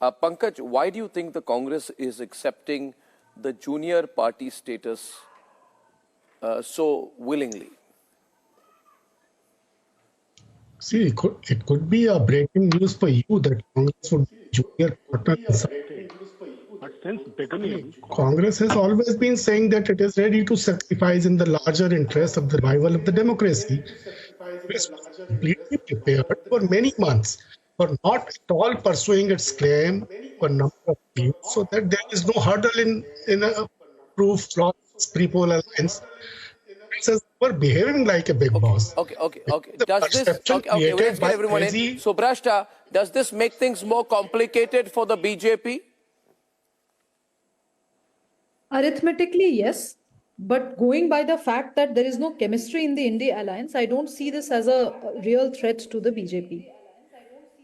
Pankaj, why do you think the Congress is accepting the junior party status so willingly? See, it could be a breaking news for you that Congress would be junior partner. But since beginning, Congress has always been saying that it is ready to sacrifice in the larger interest of the revival of the democracy. Congress was completely prepared for many months for not at all pursuing its claim for a number of years, so that there is no hurdle in a proof flawless pre-poll alliance. Congress were behaving like a big boss. Okay. The Does this? perception Okay, let's created get by everyone in. crazy- So, Brashta, does this make things more complicated for the BJP? Arithmetically, yes. But going by the fact that there is no chemistry in the INDI alliance, I don't see this as a real threat to the BJP.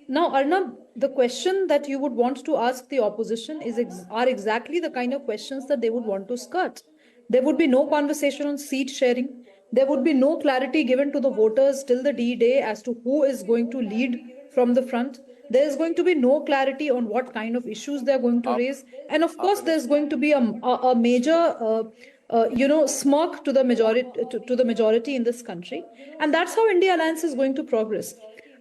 Now, Arnab, the question that you would want to ask the opposition are exactly the kind of questions that they would want to skirt. There would be no conversation on seat sharing. There would be no clarity given to the voters till the D-Day as to who is going to lead from the front. There is going to be no clarity on what kind of issues they are going to raise. And of course, there's going to be a major smirk to the majority in this country. And that's how India Alliance is going to progress.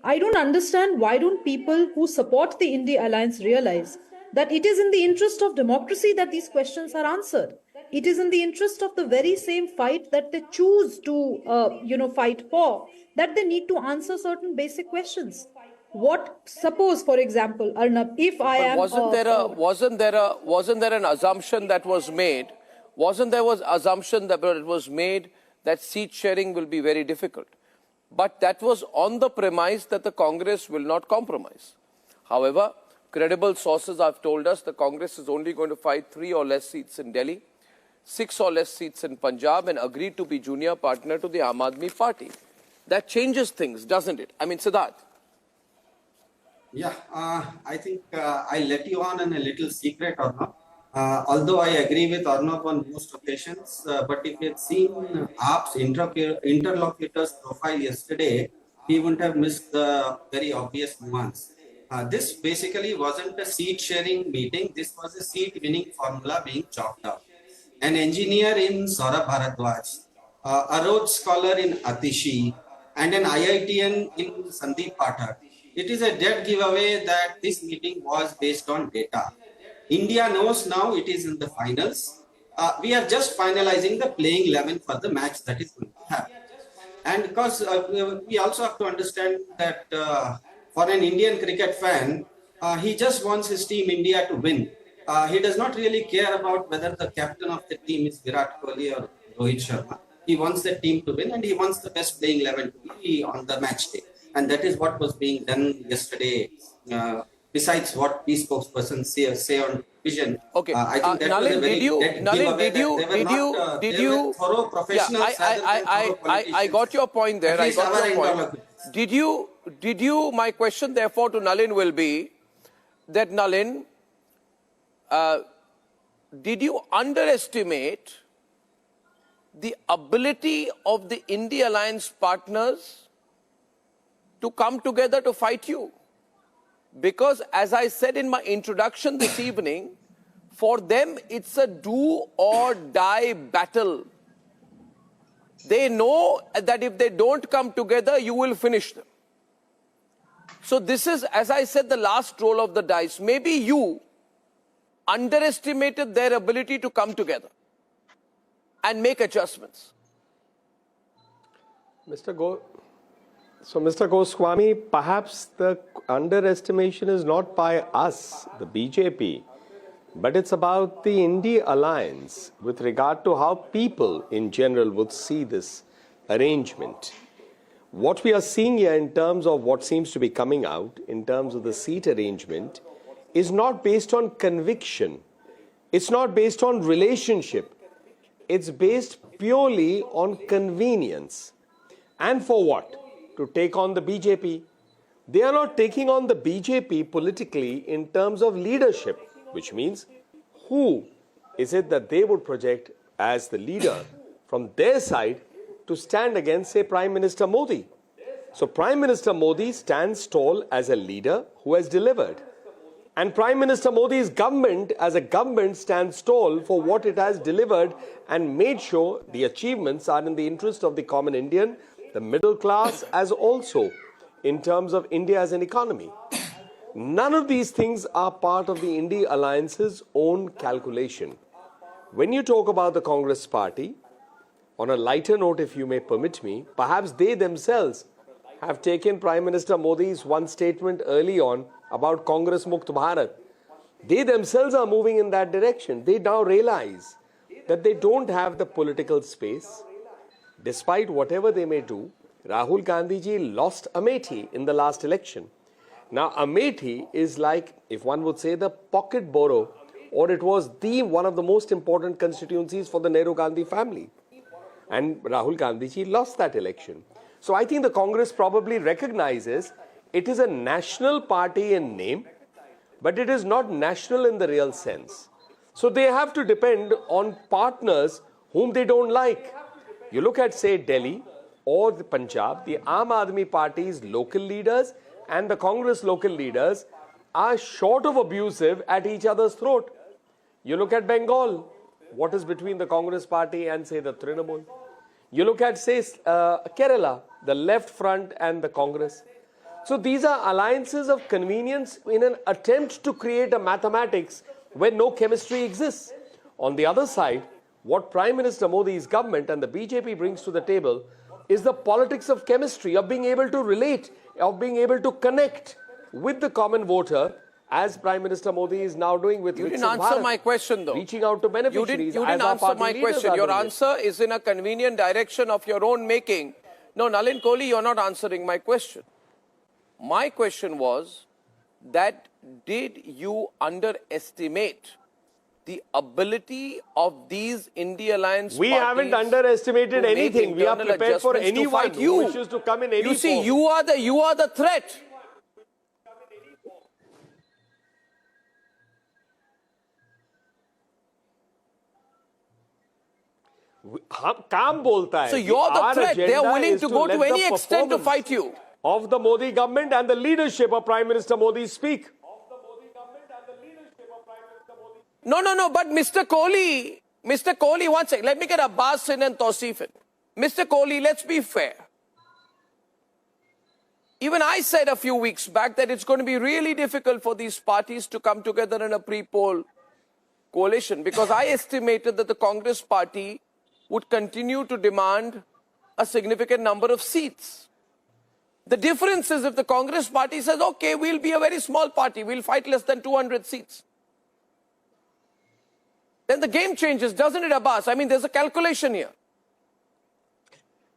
I don't understand why don't people who support the INDI alliance realize that it is in the interest of democracy that these questions are answered. It is in the interest of the very same fight that they choose to fight for, that they need to answer certain basic questions. Suppose, for example, Arnab, if I am Wasn't there an assumption that was made? Wasn't there was assumption that it was made that seat sharing will be very difficult? But that was on the premise that the Congress will not compromise. However, credible sources have told us the Congress is only going to fight 3 or less seats in Delhi, 6 or less seats in Punjab, and agreed to be junior partner to the Aam Aadmi Party. That changes things, doesn't it? I mean, Siddharth. Yeah, I think I'll let you on in a little secret, Arnab. Although I agree with Arnab on most occasions, but if you had seen AAP's interlocutor's profile yesterday, he wouldn't have missed the very obvious nuance. This basically wasn't a seat-sharing meeting. This was a seat-winning formula being chalked up. An engineer in Saurabh Bharadwaj, a Rhodes scholar in Atishi, and an IITian in Sandeep Pathak. It is a dead giveaway that this meeting was based on data. India knows now it is in the finals. We are just finalizing the playing 11 for the match that is going to happen. And because we also have to understand that for an Indian cricket fan, he just wants his team India to win. He does not really care about whether the captain of the team is Virat Kohli or Rohit Sharma. He wants the team to win and he wants the best playing 11 to be on the match day. And that is what was being done yesterday. Besides what these spokespersons say on vision, Okay. I think that Nalin, was a very did you? thorough professionals. I got your point there. I got your point. Did you? My question, therefore, to Nalin will be that Nalin, did you underestimate the ability of the India Alliance partners to come together to fight you? Because as I said in my introduction this evening, for them it's a do or die battle. They know that if they don't come together, you will finish them. So this is, as I said, the last roll of the dice. Maybe you underestimated their ability to come together and make adjustments. So, Mr. Goswami, perhaps the underestimation is not by us, the BJP, but it's about the INDI alliance with regard to how people in general would see this arrangement. What we are seeing here in terms of what seems to be coming out, in terms of the seat arrangement, is not based on conviction. It's not based on relationship. It's based purely on convenience. And for what? To take on the BJP. They are not taking on the BJP politically in terms of leadership, which means who is it that they would project as the leader from their side to stand against, say, Prime Minister Modi. So Prime Minister Modi stands tall as a leader who has delivered. And Prime Minister Modi's government, as a government, stands tall for what it has delivered and made sure the achievements are in the interest of the common Indian, the middle class, as also in terms of India as an economy. None of these things are part of the INDI alliance's own calculation. When you talk about the Congress party, on a lighter note, if you may permit me, perhaps they themselves have taken Prime Minister Modi's one statement early on about Congress Mukt Bharat. They themselves are moving in that direction. They now realize that they don't have the political space. Despite whatever they may do, Rahul Gandhi ji lost Amethi in the last election. Now, Amethi is like, if one would say, the pocket borough, or it was one of the most important constituencies for the Nehru Gandhi family. And Rahul Gandhi ji lost that election. So I think the Congress probably recognizes it is a national party in name, but it is not national in the real sense. So they have to depend on partners whom they don't like. You look at, say, Delhi or the Punjab, the Aam Aadmi Party's local leaders and the Congress local leaders are short of abusive at each other's throat. You look at Bengal, what is between the Congress party and, say, the Trinamool. You look at, say, Kerala, the left front and the Congress. So these are alliances of convenience in an attempt to create a mathematics where no chemistry exists. On the other side, what Prime Minister Modi's government and the BJP brings to the table is the politics of chemistry, of being able to relate, of being able to connect with the common voter, as Prime Minister Modi is now doing with You didn't answer my question, though. Reaching out to beneficiaries. You didn't answer my question. Your answer is in a convenient direction of your own making. No, Nalin Kohli, you're not answering my question. My question was that did you underestimate the ability of these INDI alliance We parties haven't underestimated to make anything. We are internal prepared for adjustments to anyone fight who you. wishes to come in any You see, form. you are the threat. काम बोलता है. So you're the Our threat. They are agenda willing is to go let to the any extent to performance fight you. of the Modi government and the leadership of Prime Minister Modi speak. No, but Mr. Kohli, one second. Let me get Abbas in and Tausif in. Mr. Kohli, let's be fair. Even I said a few weeks back that it's going to be really difficult for these parties to come together in a pre-poll coalition because I estimated that the Congress party would continue to demand a significant number of seats. The difference is if the Congress party says, okay, we'll be a very small party, we'll fight less than 200 seats. Then the game changes, doesn't it, Abbas? I mean, there's a calculation here.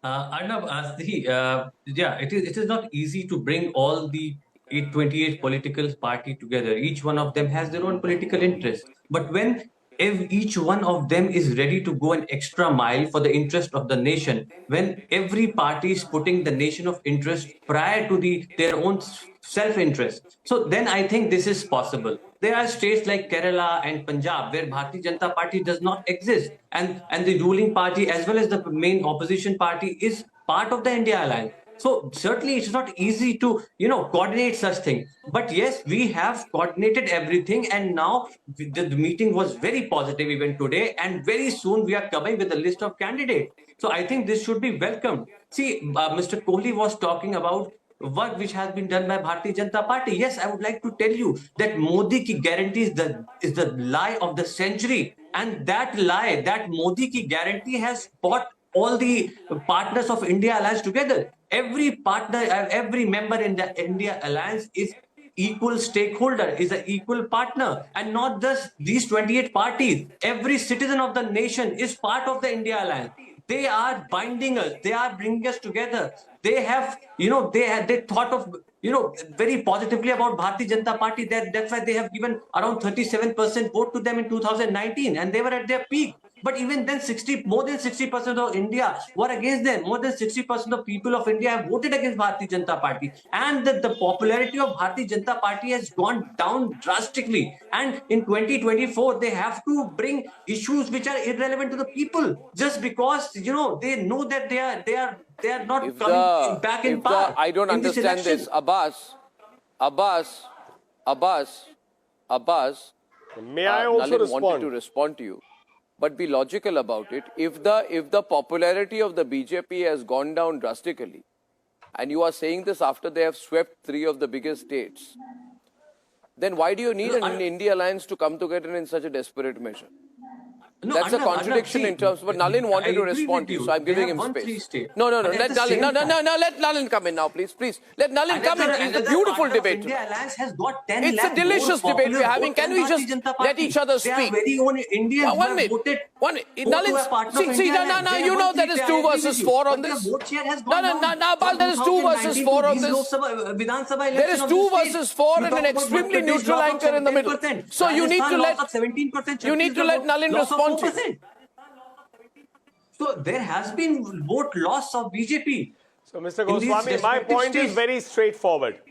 Arnab, it is not easy to bring all the 28 political party together. Each one of them has their own political interest. But when each one of them is ready to go an extra mile for the interest of the nation, when every party is putting the nation of interest prior to their own self-interest, so then I think this is possible. There are states like Kerala and Punjab where Bharatiya Janata Party does not exist, and the ruling party as well as the main opposition party is part of the India alliance. So certainly it's not easy to coordinate such things. But yes, we have coordinated everything, and now the meeting was very positive even today, and very soon we are coming with a list of candidates. So I think this should be welcomed. See, Mr. Kohli was talking about work which has been done by Bharatiya Janata Party. Yes, I would like to tell you that Modi ki guarantee is the lie of the century, and that lie, that Modi ki guarantee has brought all the partners of India Alliance together. Every partner, every member in the India Alliance is equal stakeholder, is an equal partner, and not just these 28 parties. Every citizen of the nation is part of the India Alliance. They are binding us. They are bringing us together. They have, they thought of, very positively about Bharatiya Janata Party. That's why they have given around 37% vote to them in 2019, and they were at their peak. But even then, more than 60% of India were against them. More than 60% of people of India have voted against Bharatiya Janata Party. And the popularity of Bharatiya Janata Party has gone down drastically. And in 2024, they have to bring issues which are irrelevant to the people just because, they know that they are not coming back in power. I don't understand this. Abbas, Abbas, May I also Nalin respond? wanted to respond to you, but be logical about it. If the popularity of the BJP has gone down drastically, and you are saying this after they have swept 3 of the biggest states, then why do you need an India alliance to come together in such a desperate measure? No, That's a Arnab, contradiction in terms. But Nalin I wanted to agree respond with to you, you. so I'm They giving have him won space. 3 states. No, But at let the Nalin. same No, time- let Nalin come in now, please. Let Nalin come in, please. The Another beautiful partner of debate. India Alliance has got 10 It's a lakh delicious more debate we're popular having. votes Can than we just Bharatiya Janata let Party. each other They are speak? very own Indians who One have minute. voted. Nalin, see, no, you know there is 2 versus 4 on this. Vote share has No, gone down Abbas, there is from 2 versus 2019 4 to on these this. Lok Sabha, Vidhan Sabha There election is of 2 this state. versus 4 You and talk an about extremely Madhya Pradesh neutral loss of anchor in the middle. 10%. So you need to Rajasthan let loss of 17%. you need to let Nalin loss of respond to you. 4%. So there has been vote loss of BJP. So, Mr. In these Goswami, my respective point is states. very straightforward.